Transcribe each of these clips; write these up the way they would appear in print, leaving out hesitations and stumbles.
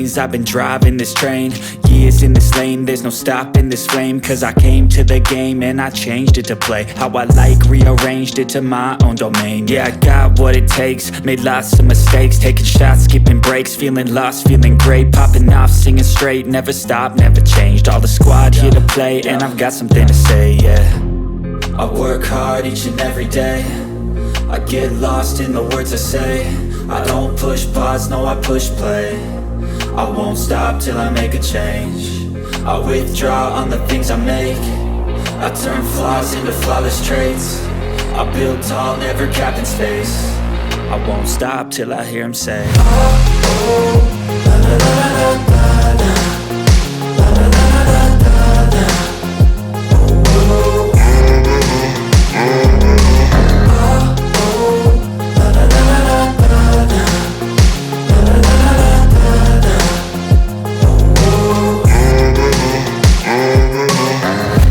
veins, I've been driving this train. Years in this lane, there's no stopping this flame. Cause I came to the game and I changed it to play how I like, rearranged it to my own domain. Yeah, I got what it takes, made lots of mistakes, taking shots, skipping breaks, feeling lost, feeling great, popping off, singing straight, never stopped, never changed. All the squad here to play, and I've got something to say, yeah. I work hard each and every day, I get lost in the words I say. I don't push pause, no, I push play. I won't stop till I make a change. I withdraw on the things I make. I turn flaws into flawless traits. I build tall, never capped in space. I won't stop till I hear him say,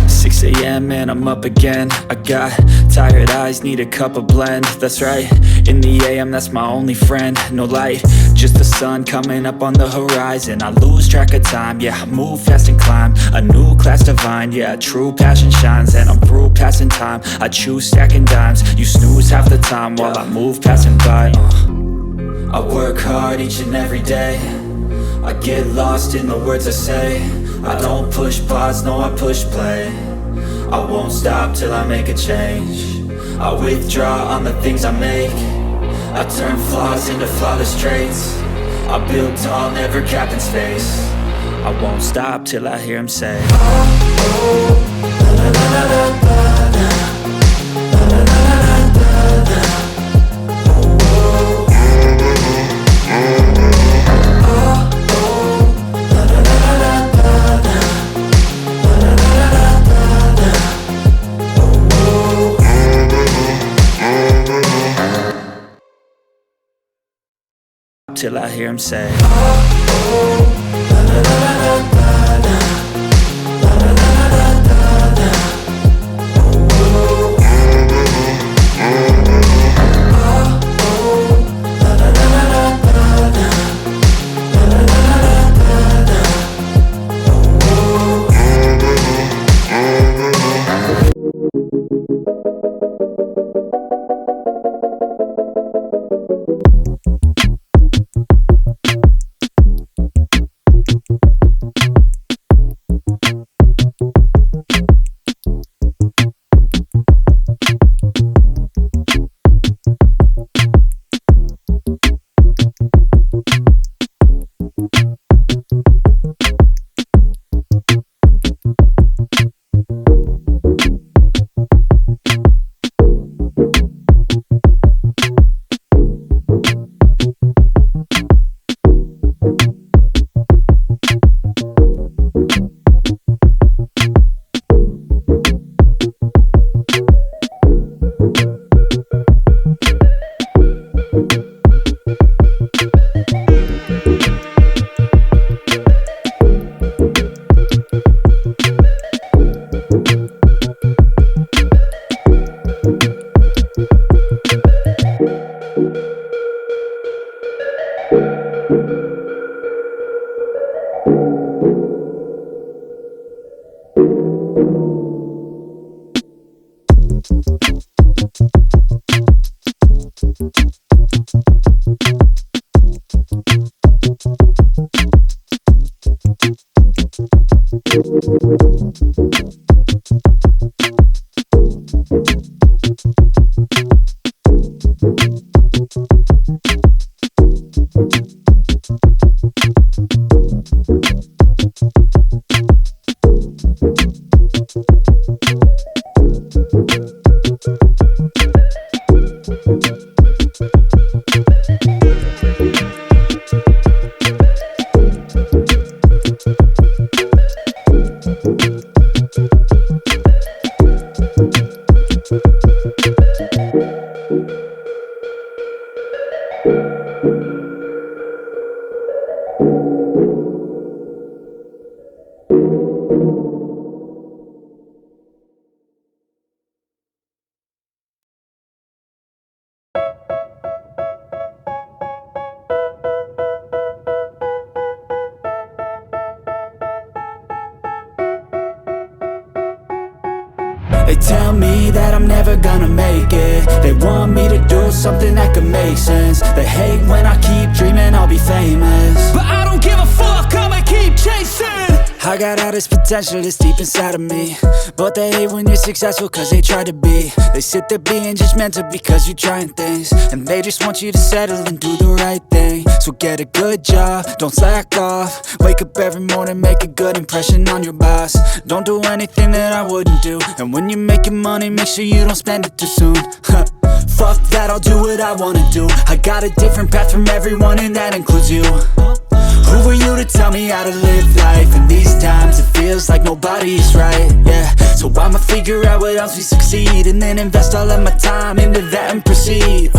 6 a.m. and I'm up again. I got tired eyes, need a cup of blend. That's right, in the AM, that's my only friend. No light, just the sun coming up on the horizon. I lose track of time, yeah, I move fast and climb a new class divine, yeah, true passion shines. And I'm through passing time, I choose stacking dimes. You snooze half the time while I move passing by. I work hard each and every day, I get lost in the words I say. I don't push pause, no, I push play. I won't stop till I make a change. I withdraw on the things I make. I turn flaws into flawless traits. I build tall, never capped in space. I won't stop till I hear him say, till I hear him say, They tell me that I'm never gonna make it. They want me to do something that could make sense. They hate when I keep dreaming I'll be famous, but I don't give a fuck, I'ma keep chasing. I got all this potential that's deep inside of me, but they hate when you're successful cause they try to be. They sit there being judgmental because you're trying things, and they just want you to settle and do the right thing. So get a good job, don't slack off. Wake up every morning, make a good impression on your boss. Don't do anything that I wouldn't do, and when you're making money, make sure you don't spend it too soon. Fuck that, I'll do what I wanna do. I got a different path from everyone and that includes you. Who are you to tell me how to live life? In these times it feels like nobody's right, yeah. So I'ma figure out what else we succeed, and then invest all of my time into that and proceed.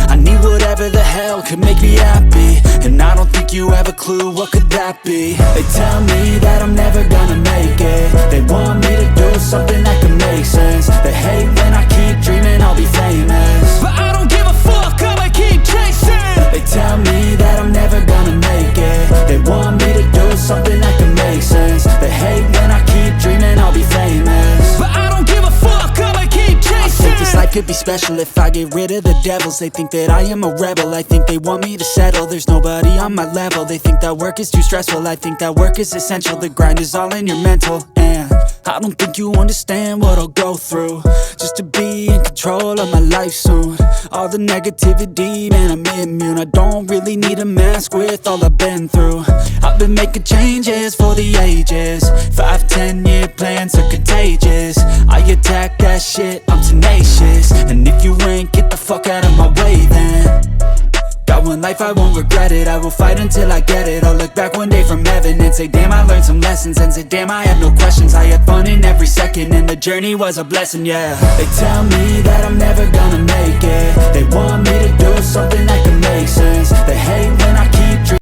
I need whatever the hell could make me happy, and I don't think you have a clue what could that be. They tell me that I'm never gonna make it. They want me to do something that can make sense. They hate when I keep dreaming I'll be famous, but I don't give a fuck, I'ma keep chasing. They tell me that I'm never gonna make it. They want me to do something that can make sense. They hate when I keep dreaming I'll be famous, but I don't give a fuck, I'ma keep chasing. I think this life could be special if I get rid of the devils. They think that I am a rebel, I think they want me to settle. There's nobody on my level. They think that work is too stressful, I think that work is essential. The grind is all in your mental, and I don't think you understand what I'll go through just to be in control of my life soon. All the negativity, man, I'm immune. I don't really need a mask with all I've been through. I've been making changes for the ages. 5-10 year plans are contagious. I attack that shit, I'm tenacious. And if you ain't, get the fuck out of my way then. Got one life, I won't regret it. I will fight until I get it. I'll look back one day from heaven and say, damn, I learned some lessons. And say, damn, I have no questions. I had fun in every second, and the journey was a blessing, yeah. They tell me that I'm never gonna make it. They want me to do something that can make sense. They hate when I